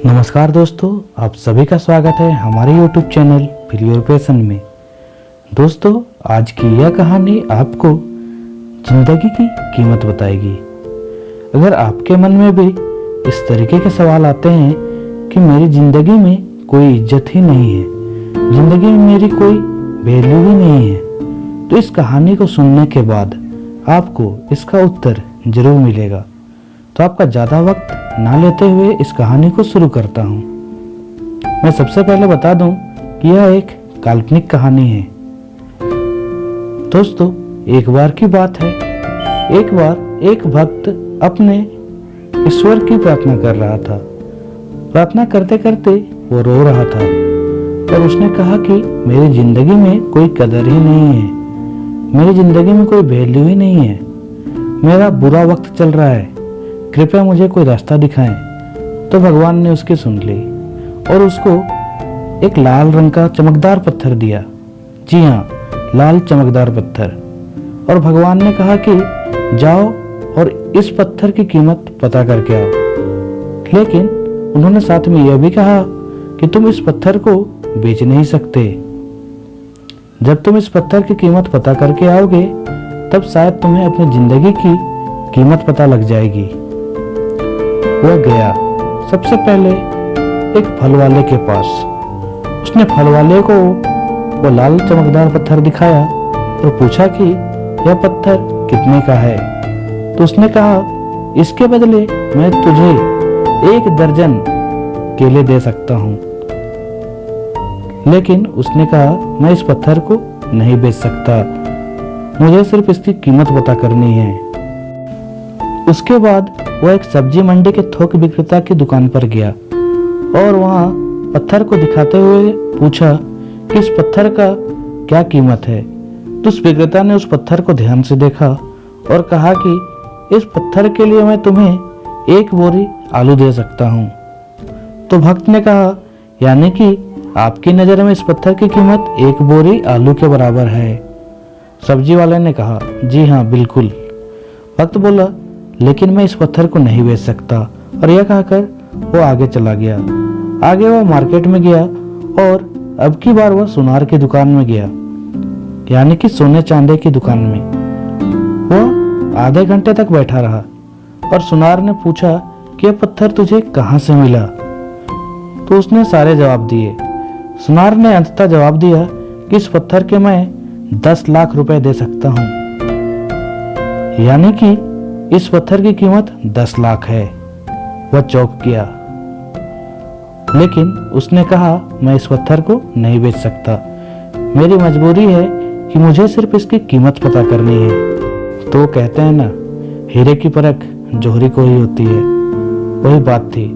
नमस्कार दोस्तों, आप सभी का स्वागत है हमारे YouTube channel feel your passion में। दोस्तों, आज की यह कहानी आपको जिंदगी की कीमत बताएगी। अगर आपके मन में भी इस तरीके के सवाल आते हैं कि मेरी जिंदगी में कोई इज्जत ही नहीं है, जिंदगी में मेरी कोई वैल्यू ही नहीं है, तो इस कहानी को सुनने के बाद आपको इसका उत्तर जरूर मिलेगा। तो आपका ज़्यादा वक्त ना लेते हुए इस कहानी को शुरू करता हूँ। मैं सबसे पहले बता दूं कि यह एक काल्पनिक कहानी है। दोस्तों, एक बार की बात है, एक बार एक भक्त अपने ईश्वर की प्रार्थना कर रहा था। प्रार्थना करते करते वो रो रहा था और उसने कहा कि मेरी जिंदगी में कोई कदर ही नहीं है, मेरी जिंदगी में कोई वैल्यू ही नहीं है, मेरा बुरा वक्त चल रहा है, कृपया मुझे कोई रास्ता दिखाएं। तो भगवान ने उसकी सुन ली और उसको एक लाल रंग का चमकदार पत्थर दिया। जी हाँ, लाल चमकदार पत्थर। और भगवान ने कहा कि जाओ और इस पत्थर की कीमत पता करके आओ। लेकिन उन्होंने साथ में यह भी कहा कि तुम इस पत्थर को बेच नहीं सकते। जब तुम इस पत्थर की कीमत पता करके आओगे तब शायद तुम्हें अपनी जिंदगी की कीमत पता लग जाएगी। वह गया सबसे पहले एक फल वाले के पास। उसने फल वाले को वो लाल चमकदार पत्थर दिखाया और पूछा कि यह पत्थर कितने का है। तो उसने कहा, इसके बदले मैं तुझे 1 दर्जन केले दे सकता हूँ। लेकिन उसने कहा, मैं इस पत्थर को नहीं बेच सकता, मुझे सिर्फ इसकी कीमत पता करनी है। उसके बाद वह एक सब्जी मंडी के थोक विक्रेता की दुकान पर गया और वहां पत्थर को दिखाते हुए पूछा कि इस पत्थर का क्या कीमत है। तो उस विक्रेता ने उस पत्थर को ध्यान से देखा और कहा कि इस पत्थर के लिए मैं तुम्हें 1 बोरी आलू दे सकता हूँ। तो भक्त ने कहा, यानी कि आपकी नज़र में इस पत्थर की कीमत 1 बोरी आलू के बराबर है। सब्जी वाले ने कहा, जी हाँ बिल्कुल। भक्त बोला, लेकिन मैं इस पत्थर को नहीं बेच सकता। और यह कहकर वो आगे चला गया। आगे वो मार्केट में गया और अब की बार वह सुनार की दुकान में गया, यानी कि सोने चांदी की दुकान में। वह आधे घंटे तक बैठा रहा और सुनार ने पूछा कि यह पत्थर तुझे कहाँ से मिला। तो उसने सारे जवाब दिए। सुनार ने अंततः जवाब दिया कि इस पत्थर के मैं 10 लाख रुपए दे सकता हूँ, यानी कि इस पत्थर की कीमत 10 लाख है। वह चौंक गया, लेकिन उसने कहा, मैं इस पत्थर को नहीं बेच सकता, मेरी मजबूरी है कि मुझे सिर्फ इसकी कीमत पता करनी है। तो कहते हैं ना, हीरे की परख जोहरी को ही होती है। वही बात थी।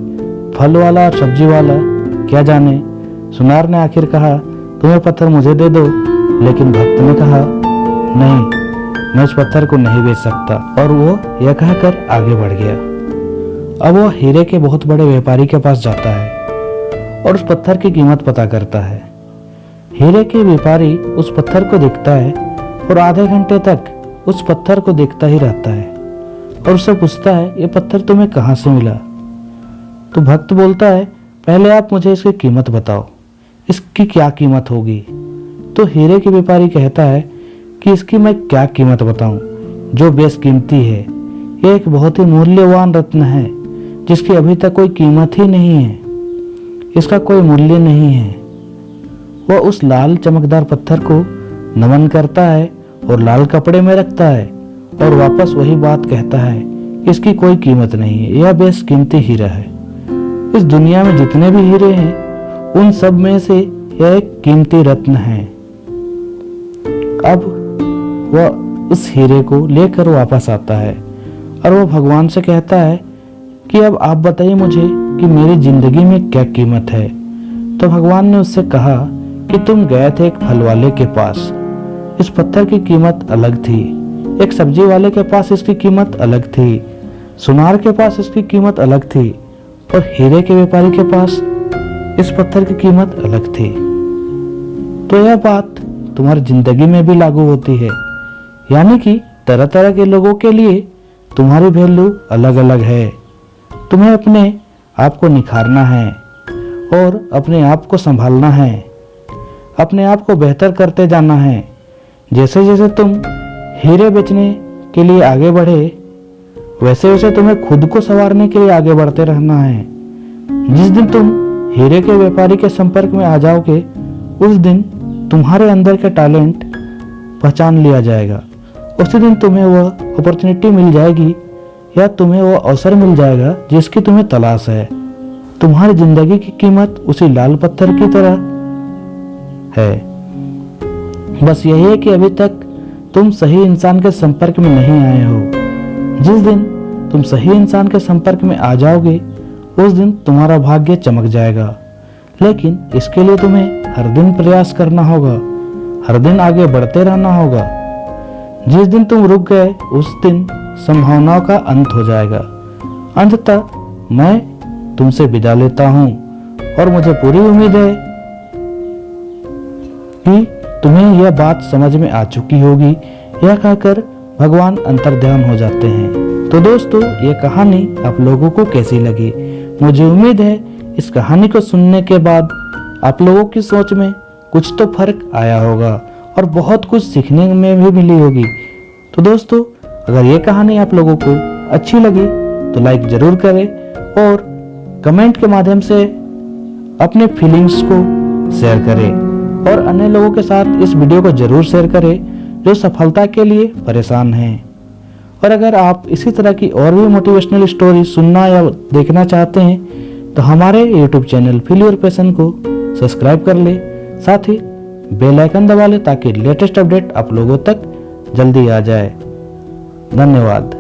फल वाला और सब्जी वाला क्या जाने। सुनार ने आखिर कहा, तुम्हें पत्थर मुझे दे दो। लेकिन भक्त ने कहा, नहीं, मैं इस पत्थर को नहीं बेच सकता। और वो यह कहकर आगे बढ़ गया। अब वो हीरे के बहुत बड़े व्यापारी के पास जाता है और उस पत्थर की कीमत पता करता है। हीरे के व्यापारी उस पत्थर को देखता है और आधे घंटे तक उस पत्थर को देखता ही रहता है और उससे पूछता है, ये पत्थर तुम्हें कहाँ से मिला। तो भक्त बोलता है, पहले आप मुझे इसकी कीमत बताओ, इसकी क्या कीमत होगी। तो हीरे के व्यापारी कहता है कि इसकी मैं क्या कीमत बताऊं, जो बेशकीमती है। यह एक बहुत ही मूल्यवान रत्न है जिसकी अभी तक कोई कीमत ही नहीं है, इसका कोई मूल्य नहीं है। वह उस लाल चमकदार पत्थर को नमन करता है और लाल कपड़े में रखता है और वापस वही बात कहता है, इसकी कोई कीमत नहीं है, यह बेशकीमती हीरा है। इस दुनिया में जितने भी हीरे हैं उन सब में से यह एक कीमती रत्न है। अब वह उस हीरे को लेकर वापस आता है और वह भगवान से कहता है कि अब आप बताइए मुझे कि मेरी जिंदगी में क्या कीमत है। तो भगवान ने उससे कहा कि तुम गए थे एक फल वाले के पास, इस पत्थर की कीमत अलग थी। एक सब्जी वाले के पास इसकी कीमत अलग थी, सुनार के पास इसकी कीमत अलग थी और हीरे के व्यापारी के पास इस पत्थर की कीमत अलग थी। तो यह बात तुम्हारी जिंदगी में भी लागू होती है, यानी कि तरह तरह के लोगों के लिए तुम्हारी वैल्यू अलग अलग है। तुम्हें अपने आपको निखारना है और अपने आप को संभालना है, अपने आप को बेहतर करते जाना है। जैसे जैसे तुम हीरे बेचने के लिए आगे बढ़े, वैसे वैसे तुम्हें खुद को संवारने के लिए आगे बढ़ते रहना है। जिस दिन तुम हीरे के व्यापारी के संपर्क में आ जाओगे, उस दिन तुम्हारे अंदर के टैलेंट पहचान लिया जाएगा। उसी दिन तुम्हें वह अपॉर्चुनिटी मिल जाएगी या तुम्हें वह अवसर मिल जाएगा जिसकी तुम्हें तलाश है। तुम्हारी जिंदगी की कीमत उसी लाल पत्थर की तरह है। बस यही है कि अभी तक तुम सही इंसान के संपर्क में नहीं आए हो। जिस दिन तुम सही इंसान के संपर्क में आ जाओगे, उस दिन तुम्हारा भाग्य चमक जाएगा। लेकिन इसके लिए तुम्हें हर दिन प्रयास करना होगा, हर दिन आगे बढ़ते रहना होगा। जिस दिन तुम रुक गए, उस दिन संभावनाओं का अंत हो जाएगा। अंततः मैं तुमसे विदा लेता हूं और मुझे पूरी उम्मीद है कि तुम्हें यह बात समझ में आ चुकी होगी। यह कहकर भगवान अंतर्ध्यान हो जाते हैं। तो दोस्तों, ये कहानी आप लोगों को कैसी लगी? मुझे उम्मीद है इस कहानी को सुनने के बाद आप लोगों की सोच में कुछ तो फर्क आया होगा और बहुत कुछ सीखने में भी मिली होगी। तो दोस्तों, अगर ये कहानी आप लोगों को अच्छी लगी तो लाइक जरूर करें और कमेंट के माध्यम से अपने फीलिंग्स को शेयर करें और अन्य लोगों के साथ इस वीडियो को जरूर शेयर करें जो सफलता के लिए परेशान हैं। और अगर आप इसी तरह की और भी मोटिवेशनल स्टोरी सुनना या देखना चाहते हैं तो हमारे YouTube channel feel your passion को सब्सक्राइब कर ले, साथ ही बेल आइकन दबा ले ताकि लेटेस्ट अपडेट आप लोगों तक जल्दी आ जाए। धन्यवाद।